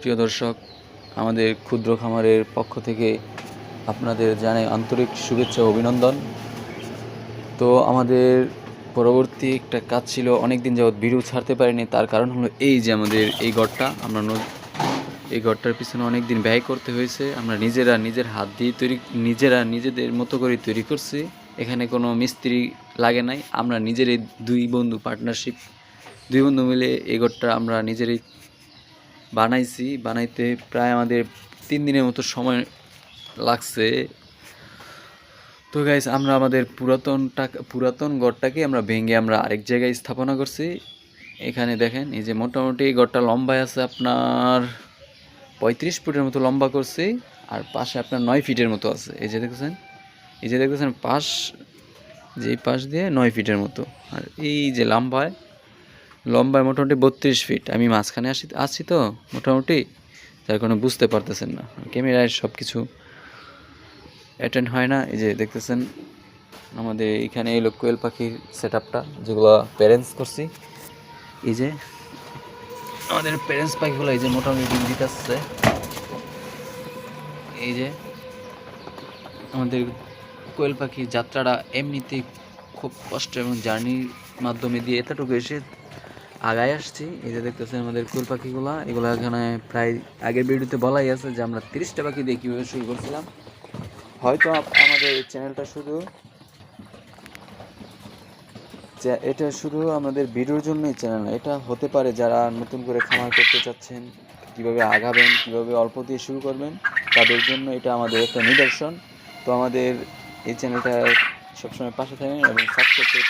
প্রিয় দর্শক, আমাদের ক্ষুদ্র খামারের পক্ষ থেকে আপনাদের জানাই আন্তরিক শুভেচ্ছা ও অভিনন্দন। তো আমাদের পরবর্তী একটা কাজ ছিল, অনেক দিন যাবৎ ভিডিও ছাড়তে পারিনি। তার কারণ হলো এই যে আমাদের এই ঘরটা, এই ঘরটার পিছনে অনেক দিন ব্যয় করতে হয়েছে। আমরা নিজের হাত দিয়ে নিজেদের মতো করে তৈরি করছি। এখানে কোনো মিস্ত্রি লাগে নাই। আমরা নিজেরাই দুই বন্ধু মিলে এই ঘরটা আমরা নিজেরাই বানাইতে প্রায় আমাদের 3 দিনের মতো সময় লাগছে। তো গাইস, আমরা আমাদের পুরাতন ঘরটাকে আমরা ভেঙে আমরা আরেক জায়গায় স্থাপনা করছি। এখানে দেখেন, এই যে মোটামুটি ঘরটা লম্বায় আছে আপনার 35 ফুটের মতো লম্বা করছি, আর পাশে আপনার 9 ফিটের মতো আছে। এই যে দেখতেছেন পাশ দিয়ে 9 ফিটের মতো। আর এই যে লম্বায় মোটামুটি 32 ফিট। আমি মাঝখানে আছি তো মোটামুটি, যার কারণে বুঝতে পারতেছেন না, ক্যামেরায় সব কিছু অ্যাটেন্ড হয় না। এই যে দেখতেছেন আমাদের এখানে এই কোয়েল পাখির সেট আপটা, যেগুলো প্যারেন্টস করছি। এই যে আমাদের প্যারেন্টস পাখিগুলো এই যে মোটামুটি ডিম দিতেছে। এই যে আমাদের কোয়েল পাখির যাত্রাটা এমনিতেই খুব কষ্ট এবং জার্নির মাধ্যমে দিয়ে এতটুকু এসে আগায় আসছি। এই যে দেখতেছেন আমাদের কোয়েল পাখিগুলো, এগুলো এখানে প্রায় আগের ভিডিওতে বলাই আছে যে আমরা 30টা পাখি দিয়ে কীভাবে শুরু করছিলাম। হয়তো আমাদের এই চ্যানেলটা এটা শুধু আমাদের ভিডিওর জন্যই চ্যানেল না, এটা হতে পারে যারা নতুন করে খামার করতে চাচ্ছেন, কীভাবে আগাবেন, কীভাবে অল্প দিয়ে শুরু করবেন, তাদের জন্য এটা আমাদের একটা নিদর্শন। তো আমাদের এই চ্যানেলটা সবসময় পাশে থাকেন এবং সাবস্ক্রাইব